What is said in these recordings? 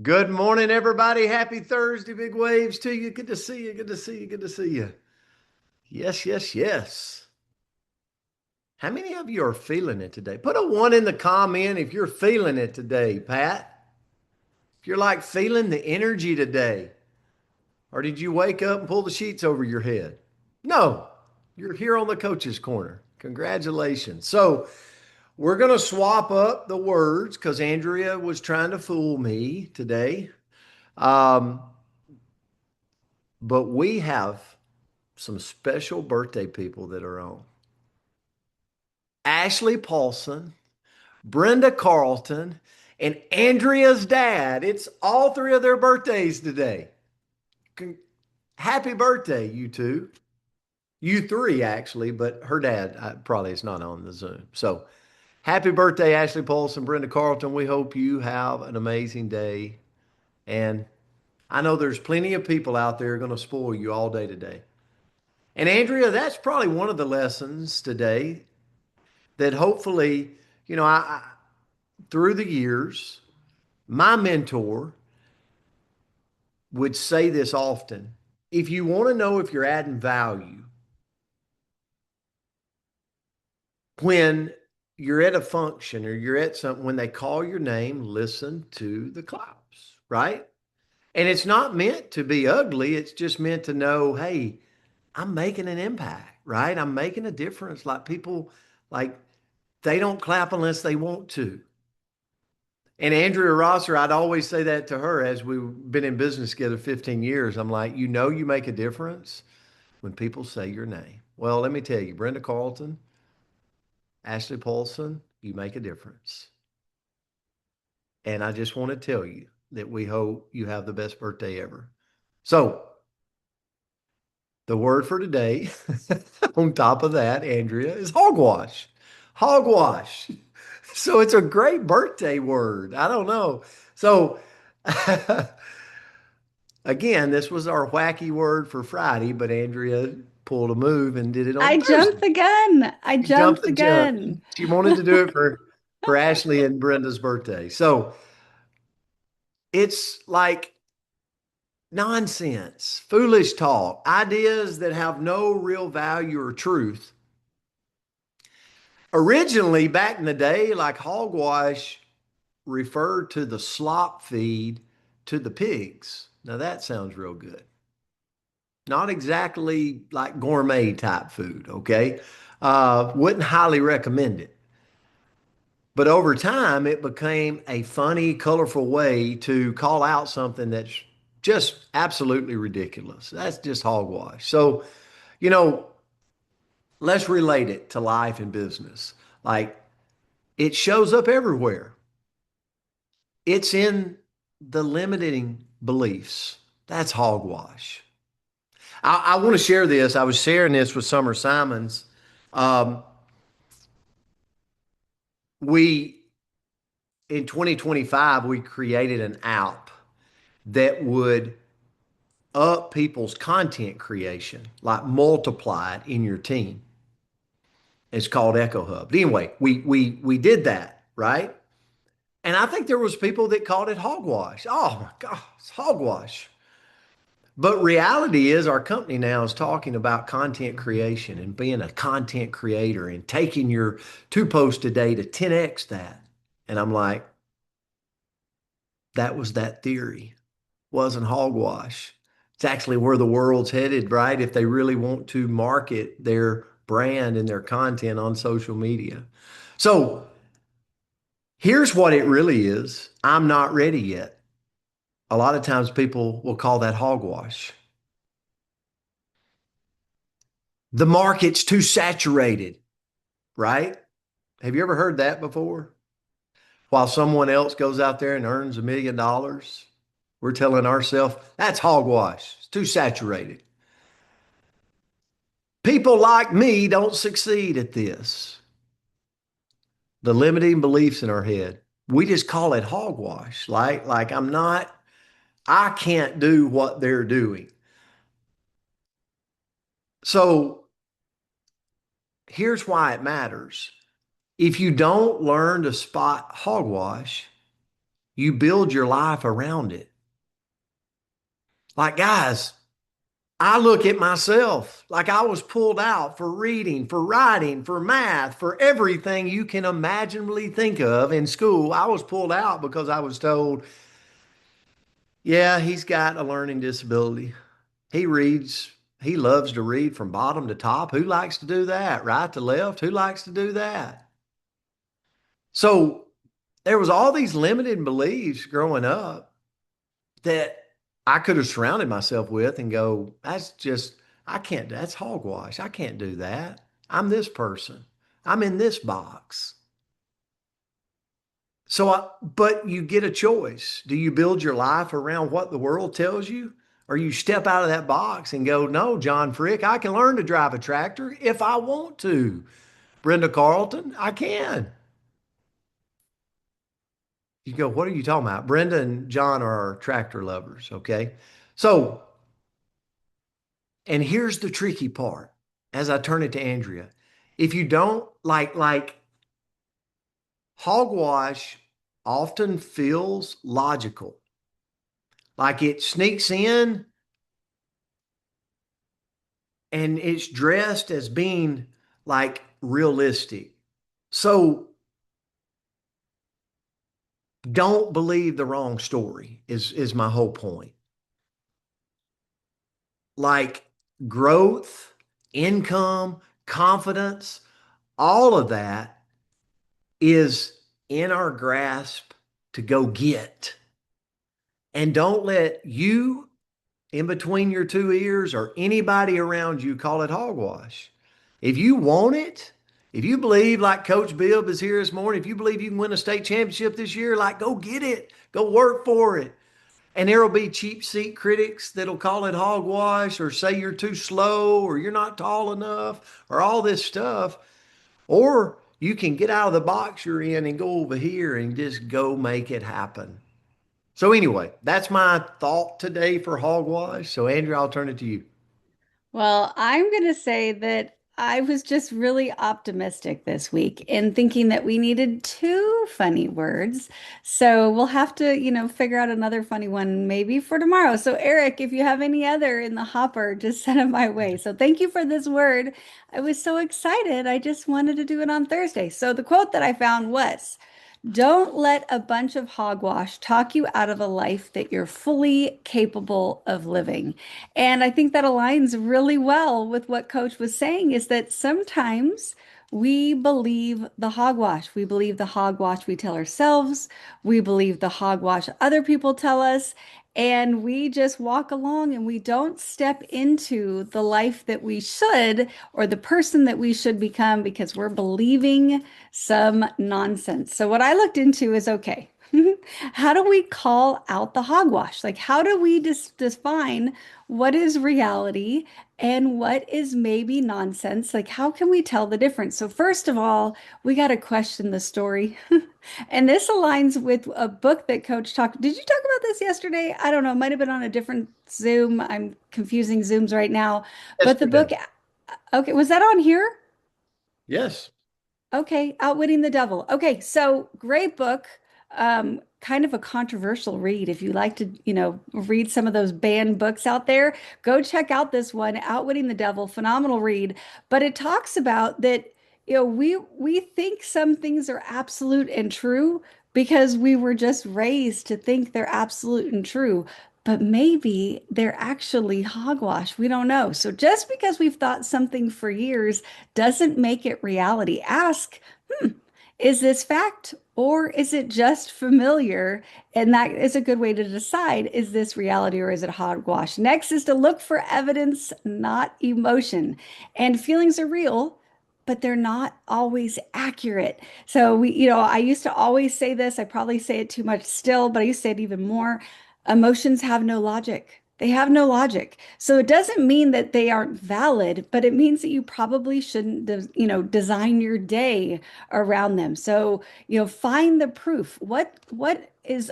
Good morning, everybody. Happy Thursday, big waves to you. Good to see you. Good to see you. Good to see you. Yes, yes, yes. How many of you are feeling it today? Put a one in the comment if you're feeling it today, Pat. If you're like feeling the energy today, or did you wake up and pull the sheets over your head? No, you're here on the coach's corner. Congratulations. So, we're going to swap up the words because Andrea was trying to fool me today. Um, but we have some special birthday people that are on. Ashley Paulson, Brenda Carlton, and Andrea's dad. It's all three of their birthdays today. Happy birthday, you two. You three, actually, but her dad probably is not on the Zoom. So happy birthday, Ashley Paulson, Brenda Carlton. We hope you have an amazing day. And I know there's plenty of people out there going to spoil you all day today. And Andrea, that's probably one of the lessons today that hopefully, I through the years, my mentor would say this often. If you want to know if you're adding value, when you're at a function or you're at something, when they call your name, listen to the claps, right? And it's not meant to be ugly. It's just meant to know, hey, I'm making an impact, right? I'm making a difference. Like people, like they don't clap unless they want to. And Andrea Rosser, I'd always say that to her as we've been in business together 15 years. I'm like, you make a difference when people say your name. Well, let me tell you, Brenda Carlton, Ashley Paulson, you make a difference. And I just want to tell you that we hope you have the best birthday ever. So, the word for today, on top of that, Andrea, is hogwash. Hogwash. So, it's a great birthday word. I don't know. So, again, this was our wacky word for Friday, but Andrea pulled a move and did it on I jumped Thursday. the gun. I She jumped jumped the the jump. gun. She wanted to do it for Ashley and Brenda's birthday. So it's like nonsense, foolish talk, ideas that have no real value or truth. Originally, back in the day, like hogwash referred to the slop feed to the pigs. Now that sounds real good. Not exactly like gourmet type food, okay? Wouldn't highly recommend it. But over time, it became a funny, colorful way to call out something that's just absolutely ridiculous. That's just hogwash. So, you know, let's relate it to life and business. Like it shows up everywhere. It's in the limiting beliefs. That's hogwash. I want to share this. I was sharing this with Summer Simons. Um, we in 2025 we created an app that would up people's content creation, like multiply it in your team. It's called Echo Hub. But anyway, we did that, right? And I think there was people that called it hogwash. Oh my God, it's hogwash. But reality is our company now is talking about content creation and being a content creator and taking your two posts a day to 10x that. And I'm like, that was that theory. Wasn't hogwash. It's actually where the world's headed, right? If they really want to market their brand and their content on social media. So here's what it really is. I'm not ready yet. A lot of times people will call that hogwash. The market's too saturated, right? Have you ever heard that before? While someone else goes out there and earns $1 million, we're telling ourselves that's hogwash. It's too saturated. People like me don't succeed at this. The limiting beliefs in our head. We just call it hogwash. Like I can't do what they're doing. So here's why it matters. If you don't learn to spot hogwash, You build your life around it. Like, guys, I look at myself like I was pulled out for reading, for writing, for math, for everything you can imaginably think of in school. I was pulled out because I was told, yeah, he's got a learning disability. He reads, he loves to read from bottom to top. Who likes to do that? Right to left? Who likes to do that? So there was all these limited beliefs growing up that I could have surrounded myself with and go, that's just, I can't, that's hogwash. I can't do that. I'm this person. I'm in this box. But you get a choice. Do you build your life around what the world tells you? Or you step out of that box and go, no, John Frick, I can learn to drive a tractor if I want to. Brenda Carlton, I can. You go, what are you talking about? Brenda and John are tractor lovers, okay? So, and here's the tricky part as I turn it to Andrea. If you don't like hogwash often feels logical. Like it sneaks in and it's dressed as being like realistic. So don't believe the wrong story is my whole point. Like growth, income, confidence, all of that is in our grasp to go get. And don't let you in between your two ears or anybody around you call it hogwash. If you want it, if you believe like Coach Bibb is here this morning, if you believe you can win a state championship this year, like go get it, go work for it. And there will be cheap seat critics that'll call it hogwash or say you're too slow or you're not tall enough or all this stuff. Or you can get out of the box you're in and go over here and just go make it happen. So anyway, that's my thought today for hogwash. So Andrew, I'll turn it to you. Well, I'm going to say that I was just really optimistic this week in thinking that we needed two funny words. So we'll have to, figure out another funny one maybe for tomorrow. So, Eric, if you have any other in the hopper, just send them my way. So, thank you for this word. I was so excited. I just wanted to do it on Thursday. So, the quote that I found was, don't let a bunch of hogwash talk you out of a life that you're fully capable of living. And I think that aligns really well with what Coach was saying is that sometimes we believe the hogwash. We believe the hogwash we tell ourselves. We believe the hogwash other people tell us. And we just walk along and we don't step into the life that we should or the person that we should become because we're believing some nonsense. So, what I looked into is okay, how do we call out the hogwash? Like, how do we define what is reality and what is maybe nonsense? Like, how can we tell the difference? So, first of all, we got to question the story. And this aligns with a book that Coach talked. Did you talk about this yesterday? I don't know. It might have been on a different Zoom. I'm confusing Zooms right now. But the book, Yesterday. okay, was that on here? Yes. Okay, Outwitting the Devil. Okay, so great book. Kind of a controversial read. If you like to, read some of those banned books out there, go check out this one, Outwitting the Devil. Phenomenal read. But it talks about that, we think some things are absolute and true because we were just raised to think they're absolute and true. But maybe they're actually hogwash. We don't know. So just because we've thought something for years doesn't make it reality. Ask, is this fact or is it just familiar? And that is a good way to decide, is this reality or is it hogwash? Next is to look for evidence, not emotion. And feelings are real, but they're not always accurate. So I used to always say this, I probably say it too much still, but I used to say it even more. Emotions have no logic. They have no logic. So it doesn't mean that they aren't valid, but it means that you probably shouldn't, design your day around them. So, find the proof. What is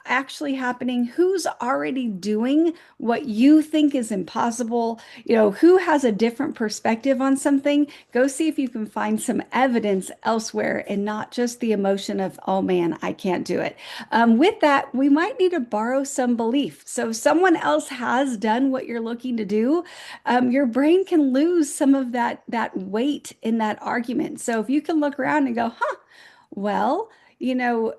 actually happening, who's already doing what you think is impossible, who has a different perspective on something. Go see if you can find some evidence elsewhere and not just the emotion of, oh man, I can't do it. With that, we might need to borrow some belief. So if someone else has done what you're looking to do, your brain can lose some of that weight in that argument. So if you can look around and go, huh, well, you know,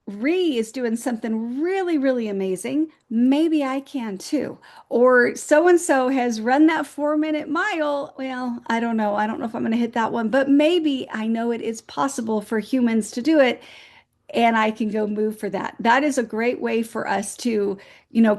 Ree is doing something really, really amazing. Maybe I can too. Or so and so has run that 4 minute mile. Well, I don't know. I don't know if I'm going to hit that one, but maybe I know it is possible for humans to do it and I can go move for that. That is a great way for us to,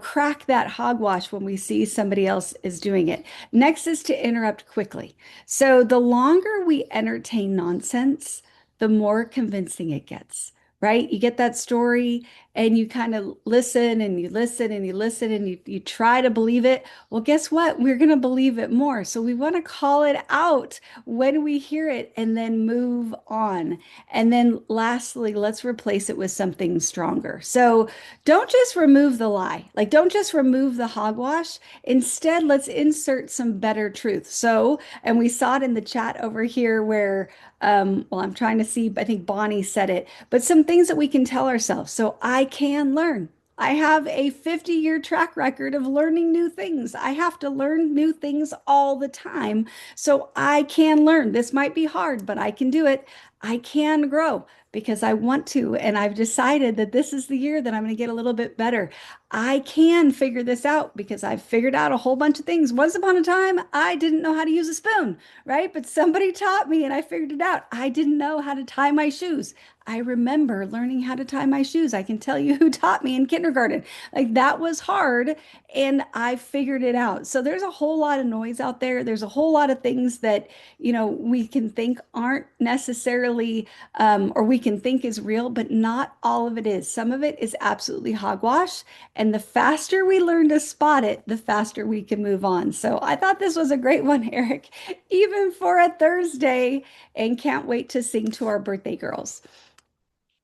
crack that hogwash when we see somebody else is doing it. Next is to interrupt quickly. So the longer we entertain nonsense, the more convincing it gets. Right? You get that story and you kind of listen and you listen and you listen and you try to believe it. Well, guess what? We're going to believe it more. So we want to call it out when we hear it and then move on. And then lastly, let's replace it with something stronger. So don't just remove the lie, like don't just remove the hogwash. Instead, let's insert some better truth. So, and we saw it in the chat over here where, well, I'm trying to see, I think Bonnie said it, but some things that we can tell ourselves. So I can learn. I have a 50-year track record of learning new things. I have to learn new things all the time. So I can learn. This might be hard, but I can do it. I can grow because I want to. And I've decided that this is the year that I'm going to get a little bit better. I can figure this out because I've figured out a whole bunch of things. Once upon a time, I didn't know how to use a spoon, right? But somebody taught me and I figured it out. I didn't know how to tie my shoes. I remember learning how to tie my shoes. I can tell you who taught me in kindergarten. Like that was hard and I figured it out. So there's a whole lot of noise out there. There's a whole lot of things that, we can think aren't necessarily, or we can think is real, but not all of it is. Some of it is absolutely hogwash. And the faster we learn to spot it, the faster we can move on. So I thought this was a great one, Eric, even for a Thursday, and can't wait to sing to our birthday girls.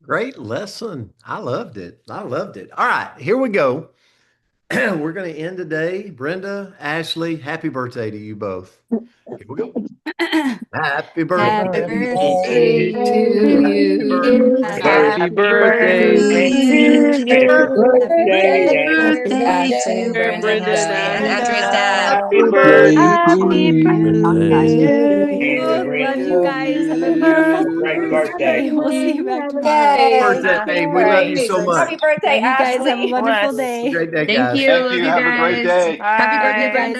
Great lesson. I loved it. I loved it. All right, here we go. We're going to end today. Brenda, Ashley, happy birthday to you both. Here we go. Happy Happy birthday Happy to birthday Birthday to to birthday you. to Happy you. you. you. Happy Happy birthday Happy birthday to to birthday birthday to to you. you. you. you. Happy Happy Happy birthday, birthday birthday Ashley to to Brenda and and Brenda and Brenda. Brenda. Brenda. Happy Birthday birthday to Happy Happy you. birthday birthday to to you. Love you To guys. Have a you. beautiful Great you. birthday. Thursday. We'll see you back tomorrow. Yay. birthday. We love you so Great. much. Happy birthday, Love you guys. Have a Ashley. wonderful Bless. Have a day. great day, Thank guys. you. Thank Love you. you Have a great guys. day. Bye. Love you guys.